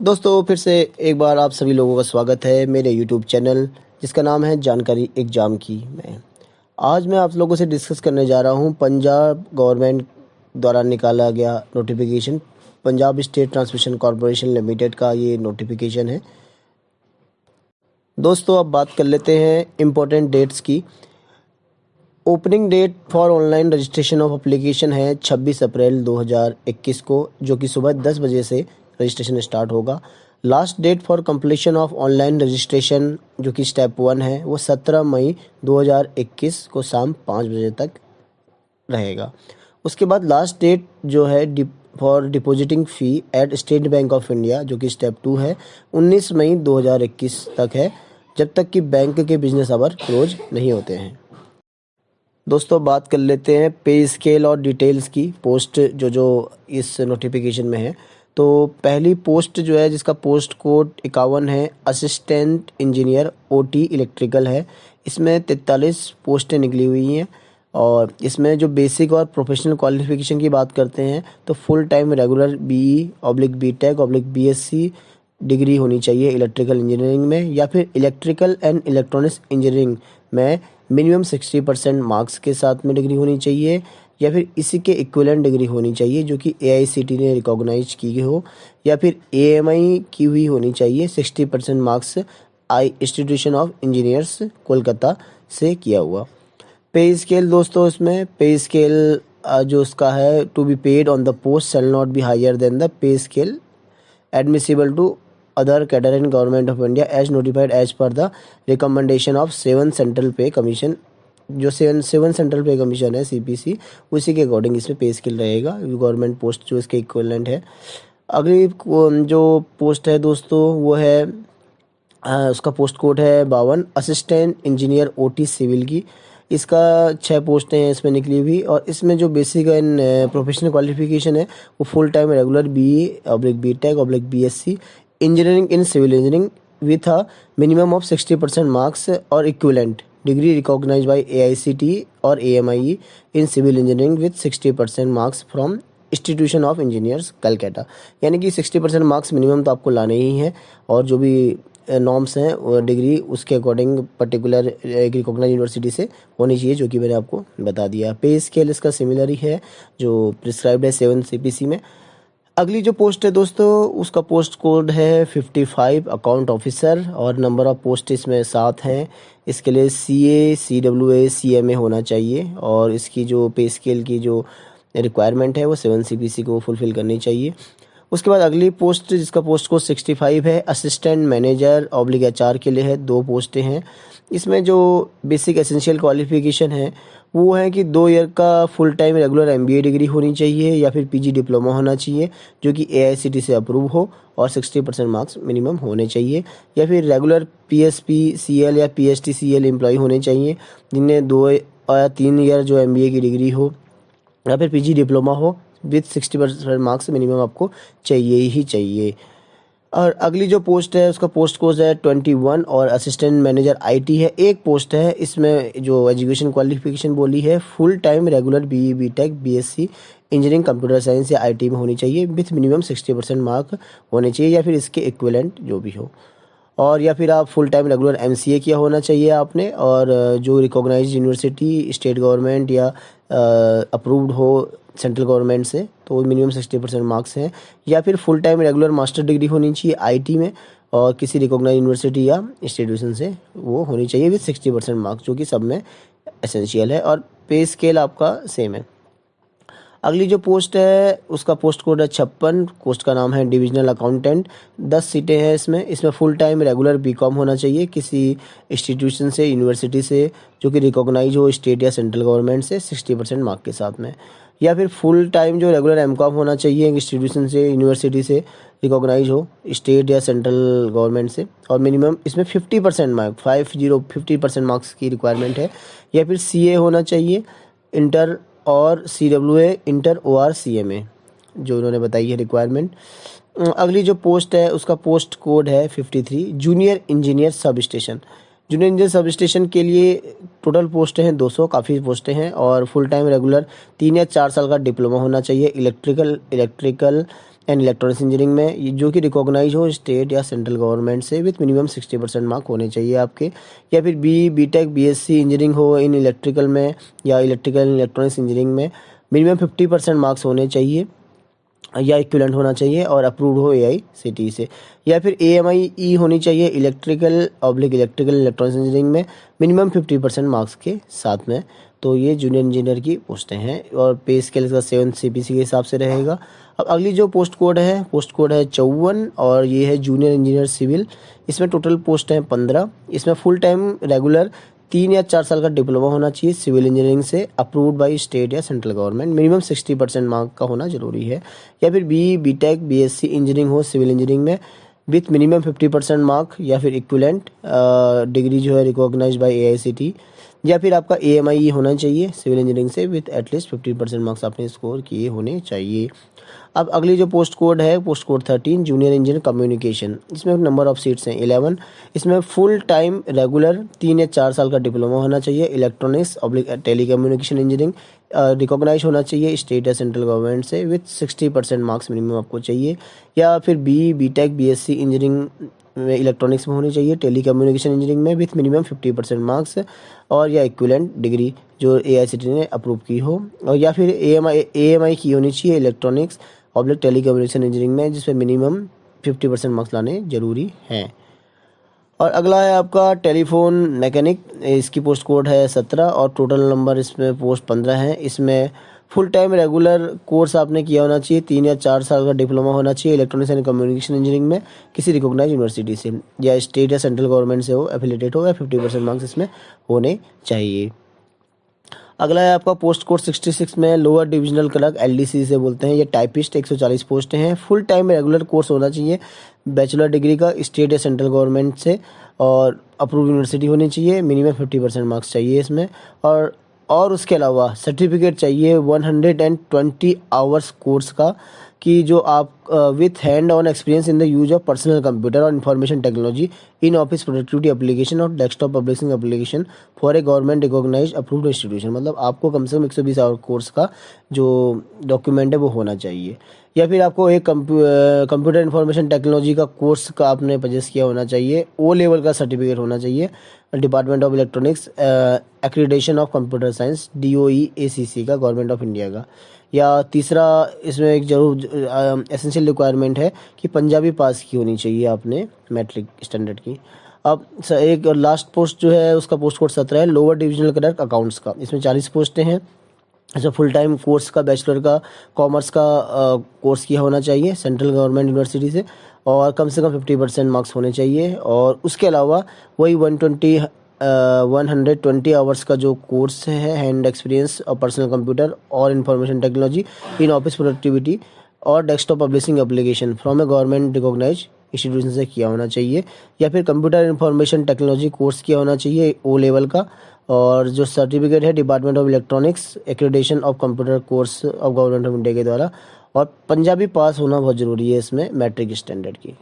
दोस्तों फिर से एक बार आप सभी लोगों का स्वागत है मेरे यूट्यूब चैनल जिसका नाम है जानकारी एग्ज़ाम की। आज मैं आप लोगों से डिस्कस करने जा रहा हूं पंजाब गवर्नमेंट द्वारा निकाला गया notification, Punjab state transmission corporation limited का ये नोटिफिकेशन है। दोस्तों अब बात कर लेते हैं इम्पोर्टेंट डेट्स की। Opening date for online registration of application है 26 अप्रैल 2021 को, जो कि सुबह 10 बजे से रजिस्ट्रेशन स्टार्ट होगा। Last date for completion of online registration जो कि स्टेप 1 है वो 17 मई 2021 को शाम 5 बजे तक रहेगा। उसके बाद लास्ट डेट जो है for depositing fee at State Bank of India जो कि स्टेप 2 है 19 मई 2021 तक है, जब तक कि बैंक के बिजनेस आवर क्लोज नहीं होते हैं। दोस्तों बात कर लेते हैं पे स्केल और डिटेल्स की। पोस्ट जो इस नोटिफिकेशन में है, तो पहली पोस्ट जो है जिसका पोस्ट कोड 51 है, असिस्टेंट इंजीनियर ओटी इलेक्ट्रिकल है। इसमें 43 पोस्टें निकली हुई हैं और इसमें जो बेसिक और प्रोफेशनल क्वालिफिकेशन की बात करते हैं तो full time regular BE/BTech/BSc degree होनी चाहिए इलेक्ट्रिकल इंजीनियरिंग में, या फिर इलेक्ट्रिकल एंड इलेक्ट्रॉनिक्स इंजीनियरिंग में मिनिमम 60% मार्क्स के साथ में डिग्री होनी चाहिए, या फिर इसी के इक्विवेलेंट डिग्री होनी चाहिए जो कि AICTE ने रिकॉग्नाइज की हो, या फिर AMI की हुई होनी चाहिए 60% marks institution of engineers Kolkata से किया हुआ। पे स्केल दोस्तों, इसमें पे स्केल जो उसका है to be paid on the post shall not be higher than the pay scale admissible to other cadre in government of India as notified as per the recommendation of 7 central pay commission. जो 7 central pay commission है CPC, उसी के according इसमें पे scale रहेगा government post जो इसके equivalent है। अगली जो पोस्ट है दोस्तों वो है उसका पोस्ट कोड है 52, असिस्टेंट इंजीनियर OT सिविल की। इसका 6 पोस्टें हैं इसमें निकली हुई, और इसमें जो बेसिक एंड प्रोफेशनल क्वालिफिकेशन है वो full time regular BE/BTech/BSc engineering in civil engineering with a minimum of 60% marks और equivalent degree recognised by AICTE और AMIE in civil engineering with 60% marks from institution of engineers Calcutta. यानी कि 60% marks minimum तो आपको लाने ही हैं, और जो भी नॉर्म्स हैं डिग्री उसके अकॉर्डिंग पर्टिकुलर एक रिकॉग्नाइज यूनिवर्सिटी से होनी चाहिए, जो कि मैंने आपको बता दिया। पे स्केल इसका सिमिलर ही है जो प्रिस्क्राइब्ड है 7 CPC में। अगली जो पोस्ट है दोस्तों उसका पोस्ट कोड है 55, अकाउंट ऑफिसर, और नंबर ऑफ पोस्ट इसमें 7 हैं। इसके लिए CA CWA CMA होना चाहिए, और इसकी जो पे स्केल की जो रिक्वायरमेंट है वो 7 CPC को फुलफिल करनी चाहिए। उसके बाद अगली पोस्ट जिसका पोस्ट कोड 65 है, असिस्टेंट मैनेजर HR के लिए है। 2 पोस्टें हैं। इसमें जो बेसिक एसेंशियल क्वालिफिकेशन है वो है कि 2 ईयर का full time regular MBA degree होनी चाहिए, या फिर PG डिप्लोमा होना चाहिए जो कि AICTE से अप्रूव हो, और 60% मार्क्स मिनिमम होने चाहिए, या फिर रेगुलर PSPCL या PSTCL एम्प्लॉय होने चाहिए जिनमें 2 या 3 ईयर जो MBA की डिग्री हो, या फिर PG डिप्लोमा हो विथ 60% मार्क्स मिनिमम आपको चाहिए ही चाहिए। और अगली जो पोस्ट है उसका पोस्ट कोड है 21, और असिस्टेंट मैनेजर IT है। 1 पोस्ट है। इसमें जो एजुकेशन क्वालिफिकेशन बोली है full time regular BE/BTech/BSc engineering computer science या IT में होनी चाहिए विथ मिनिमम 60% मार्क होने चाहिए, या फिर इसके इक्विवेलेंट जो भी हो, और या फिर आप फुल टाइम रेगुलर MCA किया होना चाहिए आपने, और जो रिकॉग्नाइज्ड यूनिवर्सिटी स्टेट गवर्नमेंट या अप्रूव्ड हो सेंट्रल गवर्नमेंट से, तो मिनिमम 60% मार्क्स हैं, या फिर full time regular master degree होनी चाहिए IT में, और किसी रिकॉग्नाइज्ड यूनिवर्सिटी या इंस्टीट्यूशन से वो होनी चाहिए विथ 60% मार्क्स, जो कि सब में एसेंशियल है, और पे स्केल आपका सेम है। अगली जो पोस्ट है उसका पोस्ट कोड है 56, पोस्ट का नाम है डिविजनल अकाउंटेंट। 10 सीटें हैं इसमें फुल टाइम रेगुलर BCom होना चाहिए किसी इंस्टीट्यूशन से, यूनिवर्सिटी से जो कि रिकॉग्नाइज हो स्टेट या सेंट्रल गवर्नमेंट से 60% मार्क के साथ में, या फिर फुल टाइम जो रेगुलर MCom होना चाहिए इंस्टीट्यूशन से, यूनिवर्सिटी से रिकॉग्नाइज हो स्टेट या सेंट्रल गवर्नमेंट से, और मिनिमम इसमें 50% मार्क 50% मार्क्स की रिक्वायरमेंट है, या फिर CA होना चाहिए इंटर और CWA इंटर OR CMA जो उन्होंने बताई है रिक्वायरमेंट। अगली जो पोस्ट है उसका पोस्ट कोड है 53, junior engineer substation. Junior engineer sub station के लिए टोटल पोस्टें हैं 200, काफ़ी पोस्टें हैं, और फुल टाइम रेगुलर 3 या 4 साल का डिप्लोमा होना चाहिए इलेक्ट्रिकल एंड इलेक्ट्रॉनिक्स इंजीनियरिंग में, जो कि रिकॉग्नाइज हो स्टेट या सेंट्रल गवर्नमेंट से, विथ मिनिमम 60% मार्क होने चाहिए आपके। या फिर बीटेक बीएससी इंजीनियरिंग हो इन इलेक्ट्रिकल में या इलेक्ट्रिकल एंड इलेक्ट्रॉनिक्स इंजीनियरिंग में, मिनिमम 50% मार्क्स होने चाहिए या इक्विवेलेंट होना चाहिए और अप्रूव्ड हो एआईसीटीई से। या फिर एएमआई होनी चाहिए इलेक्ट्रिकल इलेक्ट्रॉनिक्स इंजीनियरिंग में, मिनिमम 50% मार्क्स के साथ में। तो ये जूनियर इंजीनियर की पोस्टें हैं और पे स्केल का 7 सीपीसी के हिसाब से रहेगा। अब अगली जो पोस्ट कोड है 54 और ये है जूनियर इंजीनियर सिविल। इसमें टोटल पोस्ट हैं 15। इसमें फुल टाइम रेगुलर 3 या 4 साल का डिप्लोमा होना चाहिए सिविल इंजीनियरिंग से, अप्रूव्ड बाय स्टेट या सेंट्रल गवर्नमेंट, मिनिमम 60% मार्क का होना जरूरी है। या फिर बीटेक बीएससी इंजीनियरिंग हो सिविल इंजीनियरिंग में विथ मिनिमम 50% मार्क या फिर इक्विवेलेंट डिग्री जो है रिकॉग्नाइज्ड बाय एआईसीटी। या फिर आपका एएमआई होना चाहिए सिविल इंजीनियरिंग से विथ एटलीस्ट 50% मार्क्स आपने स्कोर किए होने चाहिए। अब अगली जो पोस्ट कोड है post code 13 junior engineer communication. इसमें नंबर ऑफ सीट्स हैं 11। इसमें फुल टाइम रेगुलर 3 या 4 साल का डिप्लोमा होना चाहिए electronics telecommunication engineering, recognise होना चाहिए स्टेट या सेंट्रल गवर्नमेंट से, विथ 60% मार्क्स मिनिमम आपको चाहिए। या फिर बीटेक बीएससी इंजीनियरिंग में इलेक्ट्रॉनिक्स में होनी चाहिए, टेली कम्युनिकेशन इंजीनियरिंग में विथ मिनिमम 50% मार्क्स और या इक्विवेलेंट डिग्री जो एआईसीटी ने अप्रूव की हो। और या फिर एएमआई की होनी चाहिए इलेक्ट्रॉनिक्स टेली कम्युनिकेशन इंजीनियरिंग में, जिसमें मिनिमम 50% मार्क्स लाने जरूरी हैं। और अगला है आपका टेलीफोन मैकेनिक। इसकी पोस्ट कोड है 17 और टोटल नंबर इसमें पोस्ट 15 है। इसमें फुल टाइम रेगुलर कोर्स आपने किया होना चाहिए, 3 या 4 साल का डिप्लोमा होना चाहिए इलेक्ट्रॉनिक्स एंड कम्युनिकेशन इंजीनियरिंग में किसी रिकॉग्नाइज यूनिवर्सिटी से या स्टेट या सेंट्रल गवर्नमेंट से हो एफिलेटेड हो, या 50% मार्क्स इसमें होने चाहिए। अगला है आपका पोस्ट कोड 66 में लोअर डिविजनल क्लर्क एलडीसी से बोलते हैं, ये टाइपिस्ट 140 पोस्टें हैं। फुल टाइम रेगुलर कोर्स होना चाहिए बैचलर डिग्री का स्टेट या सेंट्रल गवर्नमेंट से और अप्रूव यूनिवर्सिटी होनी चाहिए, मिनिमम 50% मार्क्स चाहिए इसमें। और उसके अलावा सर्टिफिकेट चाहिए 120 आवर्स कोर्स का, कि जो आप with hand on experience in the use of personal computer और information technology in office productivity application और desktop publishing application for a government recognised approved institution. मतलब आपको कम से कम 120 आवर कोर्स का जो डॉक्यूमेंट है वो होना चाहिए। या फिर आपको एक कंप्यूटर इंफॉर्मेशन टेक्नोलॉजी का कोर्स का आपने परचेस किया होना चाहिए, ओ लेवल का सर्टिफिकेट होना चाहिए department of electronics accreditation of computer science DOE-ACC का, गवर्नमेंट ऑफ इंडिया का। या तीसरा इसमें एक जरूर एसेंशियल रिक्वायरमेंट है कि पंजाबी पास की होनी चाहिए आपने मैट्रिक स्टैंडर्ड की। अब एक लास्ट पोस्ट जो है उसका पोस्ट कोड 17 है लोअर डिविजनल क्लर्क अकाउंट्स का। इसमें 40 पोस्टें हैं। अच्छा, फुल टाइम कोर्स का बैचलर का कॉमर्स का कोर्स किया होना चाहिए सेंट्रल गवर्नमेंट यूनिवर्सिटी से और कम से कम 50% मार्क्स होने चाहिए। और उसके अलावा वही 120 आवर्स का जो कोर्स है हैंड एक्सपीरियंस और पर्सनल कंप्यूटर और information technology in office productivity और desktop publishing application from a government recognise institution से किया होना चाहिए। या फिर कंप्यूटर इंफॉर्मेशन टेक्नोलॉजी कोर्स किया होना चाहिए ओ लेवल का, और जो सर्टिफिकेट है department of electronics accreditation of computer course of government of India के द्वारा। और पंजाबी पास होना बहुत ज़रूरी है इसमें मैट्रिक स्टैंडर्ड की।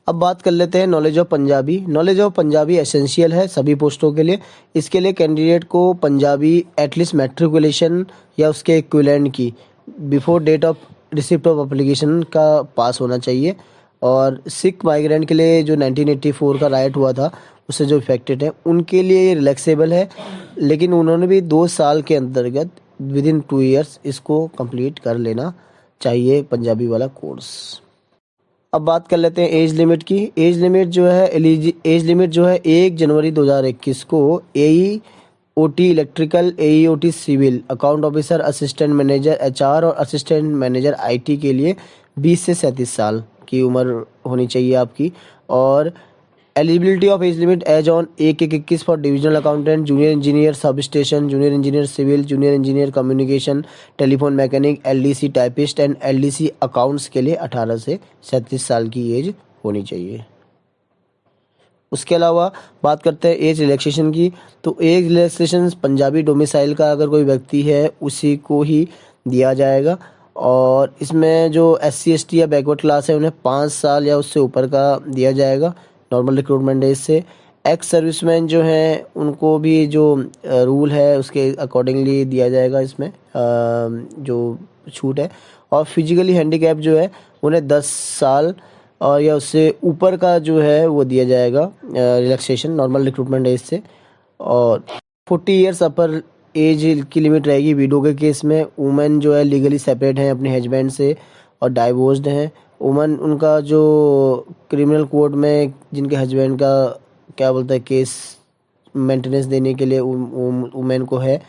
अब बात कर लेते हैं knowledge of Punjabi. Knowledge of Punjabi essential है सभी पोस्टों के लिए। इसके लिए कैंडिडेट को पंजाबी एटलीस्ट मैट्रिकुलेशन या उसके इक्विवेलेंट की before date of receipt of application का पास होना चाहिए। और सिख माइग्रेंट के लिए जो 1984 का राइट हुआ था उससे जो इफेक्टेड है उनके लिए ये रिलैक्सेबल है, लेकिन उन्होंने भी 2 साल के अंतर्गत विद इन 2 ईयर्स इसको कंप्लीट कर लेना चाहिए पंजाबी वाला कोर्स। अब बात कर लेते हैं एज लिमिट की। एज लिमिट जो है 1 जनवरी 2021 को AEOT electrical, AEOT civil, account officer, assistant manager HR और असिस्टेंट मैनेजर IT के लिए 20 से 37 साल की उम्र होनी चाहिए आपकी। और eligibility of age limit as on 1/1/21 for divisional accountant, junior engineer substation, junior engineer civil, junior engineer communication, telephone mechanic, LDC typist and LDC accounts के लिए 18 से 37 साल की एज होनी चाहिए। उसके अलावा बात करते हैं एज रिलैक्सेशन की। तो एज रिलैक्सेशन पंजाबी डोमिसाइल का अगर कोई व्यक्ति है उसी को ही दिया जाएगा। और इसमें जो SC ST या बैकवर्ड क्लास है उन्हें 5 साल या उससे ऊपर का दिया जाएगा नॉर्मल रिक्रूटमेंट एज से। एक्स सर्विसमैन जो हैं उनको भी जो रूल है उसके अकॉर्डिंगली दिया जाएगा इसमें जो छूट है। और फिजिकली हैंडीकैप जो है उन्हें 10 साल और या उससे ऊपर का जो है वो दिया जाएगा रिलैक्सेशन नॉर्मल रिक्रूटमेंट एज से। और 40 ईयर्स अपर एज की लिमिट रहेगी विडो के केस में। वुमेन जो है लीगली सेपरेट हैं अपने हस्बैंड से और डाइवोर्स्ड हैं। वुमेन उनका जो क्रिमिनल कोर्ट में जिनके हस्बैंड का क्या बोलता है केस मेंटेनेंस देने के लिए वुमेन को है।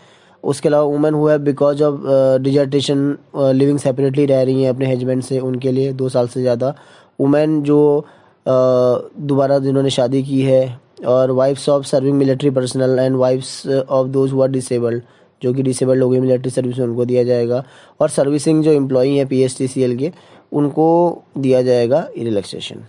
उसके अलावा वुमेन हुआ है because of dissertation living separately रह रही हैं अपने हस्बैंड से, उनके लिए 2 साल से ज़्यादा। वुमेन जो दोबारा जिन्होंने शादी की है और wives of serving military personnel and wives of those who are disabled, जो कि डिसेबल्ड हो गई मिलिट्री सर्विस में, उनको दिया जाएगा। और सर्विसिंग जो एम्प्लॉई हैं PSTCL के, उनको दिया जाएगा रिलैक्सेशन।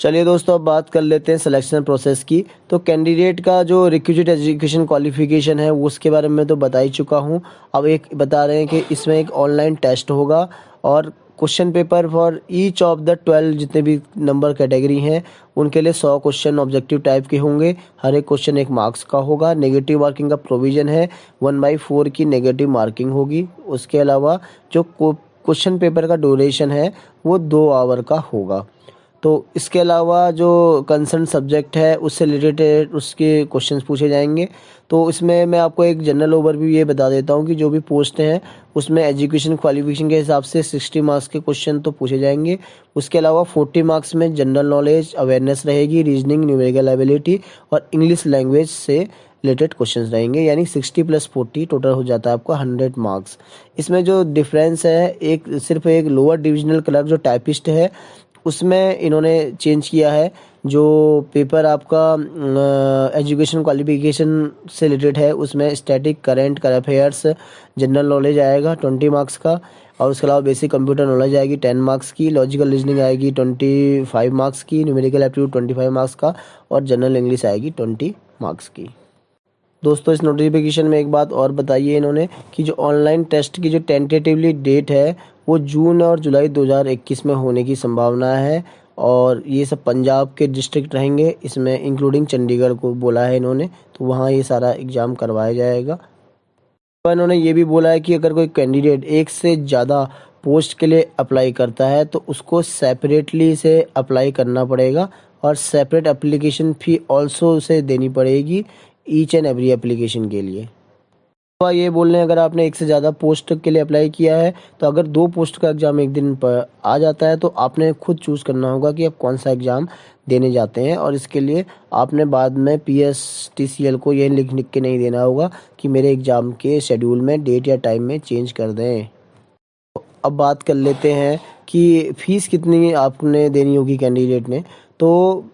चलिए दोस्तों, अब बात कर लेते हैं सिलेक्शन प्रोसेस की। तो कैंडिडेट का जो रिक्विजिट एजुकेशन क्वालिफिकेशन है वो उसके बारे में तो बता ही चुका हूँ। अब एक बता रहे हैं कि इसमें एक ऑनलाइन टेस्ट होगा और question paper for each of the 12 जितने भी नंबर कैटेगरी हैं उनके लिए 100 क्वेश्चन ऑब्जेक्टिव टाइप के होंगे। हर एक क्वेश्चन 1 मार्क्स का होगा। नेगेटिव मार्किंग का प्रोविज़न है, 1/4 की नेगेटिव मार्किंग होगी। उसके अलावा जो क्वेश्चन पेपर का ड्यूरेशन है वो 2 आवर का होगा। तो इसके अलावा जो कंसर्न सब्जेक्ट है उससे रिलेटेड उसके क्वेश्चंस पूछे जाएंगे। तो इसमें मैं आपको एक जनरल ओवरव्यू ये बता देता हूँ कि जो भी पोस्ट हैं उसमें एजुकेशन क्वालिफिकेशन के हिसाब से 60 मार्क्स के क्वेश्चन तो पूछे जाएंगे। उसके अलावा 40 मार्क्स में जनरल नॉलेज अवेयरनेस रहेगी, रीजनिंग, न्यूमेरिकल एबिलिटी और इंग्लिश लैंग्वेज से रिलेटेड क्वेश्चंस रहेंगे। यानी 60 + 40 टोटल हो जाता है आपका 100 मार्क्स। इसमें जो डिफरेंस है सिर्फ एक लोअर डिविजनल क्लर्क जो टाइपिस्ट है उसमें इन्होंने चेंज किया है। जो पेपर आपका एजुकेशन क्वालिफिकेशन से रिलेटेड है उसमें static, current affairs, general knowledge आएगा 20 मार्क्स का। और उसके अलावा बेसिक कंप्यूटर नॉलेज आएगी 10 मार्क्स की, लॉजिकल रीजनिंग आएगी 25 मार्क्स की, न्यूमेरिकल एप्टीट्यूड 25 मार्क्स का और जनरल इंग्लिश आएगी 20 मार्क्स की। दोस्तों, इस नोटिफिकेशन में एक बात और बताइए इन्होंने कि जो ऑनलाइन टेस्ट की जो टेंटेटिवली डेट है वो जून और जुलाई 2021 में होने की संभावना है। और ये सब पंजाब के डिस्ट्रिक्ट रहेंगे, इसमें इंक्लूडिंग चंडीगढ़ को बोला है इन्होंने, तो वहाँ ये सारा एग्ज़ाम करवाया जाएगा। तो इन्होंने ये भी बोला है कि अगर कोई कैंडिडेट एक से ज़्यादा पोस्ट के लिए अप्लाई करता है तो उसको सेपरेटली से अप्लाई करना पड़ेगा और सेपरेट एप्लीकेशन फ़ी ऑल्सो उसे देनी पड़ेगी ईच एंड एवरी एप्लीकेशन के लिए। तो ये बोल रहे हैं अगर आपने एक से ज़्यादा पोस्ट के लिए अप्लाई किया है तो अगर 2 पोस्ट का एग्ज़ाम एक दिन पर आ जाता है तो आपने खुद चूज़ करना होगा कि आप कौन सा एग्ज़ाम देने जाते हैं। और इसके लिए आपने बाद में PSTCL को ये लिख के नहीं देना होगा कि मेरे एग्ज़ाम के शेड्यूल में डेट या टाइम में चेंज कर दें। अब बात कर लेते हैं कि फ़ीस कितनी आपने देनी होगी कैंडिडेट ने। तो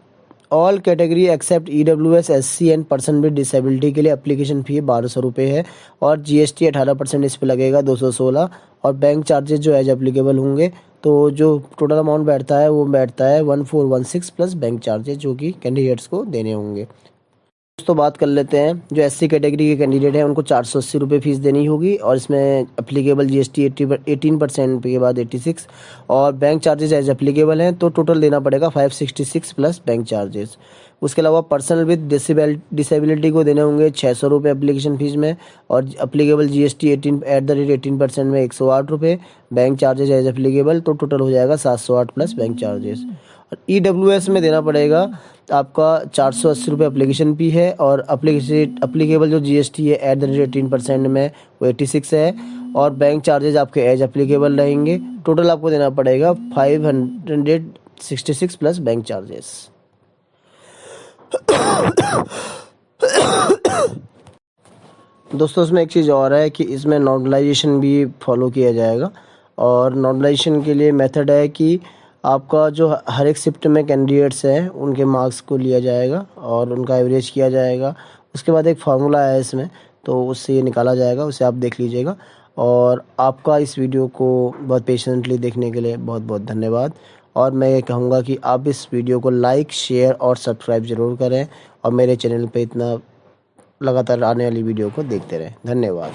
all category except EWS, SC and person with disability के लिए एप्लीकेशन फ़ी 1200 रुपये है और GST 18% इस पर लगेगा 216 और बैंक चार्जेस जो एज एप्लीकेबल होंगे। तो जो टोटल अमाउंट बैठता है वो बैठता है 1416 प्लस बैंक चार्जेस जो कि कैंडिडेट्स को देने होंगे। दोस्तों, बात कर लेते हैं जो SC कैटेगरी के कैंडिडेट हैं उनको 480 रुपये फ़ीस देनी होगी और इसमें एप्लीकेबल GST 18% के बाद 86 और बैंक चार्जेस एज एप्लीकेबल हैं तो टोटल देना पड़ेगा 566 प्लस बैंक चार्जेस। उसके अलावा पर्सनल विद डिसेबिलिटी को देने होंगे 600 रुपये एप्लीकेशन फ़ीस में और एप्लीकेबल GST 18% में 108 रुपये, बैंक चार्जेस एज एप्लीकेबल तो टोटल हो जाएगा 708 प्लस बैंक चार्जेस। और EWS में देना पड़ेगा आपका 480 रुपये एप्लीकेशन फ़ी है और एप्लीकेबल जो GST है @18% में वो 86 है और बैंक चार्जेस आपके एज एप्लीकेबल रहेंगे। टोटल आपको देना पड़ेगा 566 प्लस बैंक चार्जेस। दोस्तों, इसमें एक चीज़ और है कि इसमें नॉर्मलाइजेशन भी फॉलो किया जाएगा और नॉर्मलाइजेशन के लिए मेथड है कि आपका जो हर एक शिफ्ट में कैंडिडेट्स हैं उनके मार्क्स को लिया जाएगा और उनका एवरेज किया जाएगा। उसके बाद एक फार्मूला है इसमें, तो उससे ये निकाला जाएगा, उसे आप देख लीजिएगा। और आपका इस वीडियो को बहुत पेशेंटली देखने के लिए बहुत बहुत धन्यवाद। और मैं ये कहूँगा कि आप इस वीडियो को लाइक, शेयर और सब्सक्राइब ज़रूर करें और मेरे चैनल पे इतना लगातार आने वाली वीडियो को देखते रहें। धन्यवाद।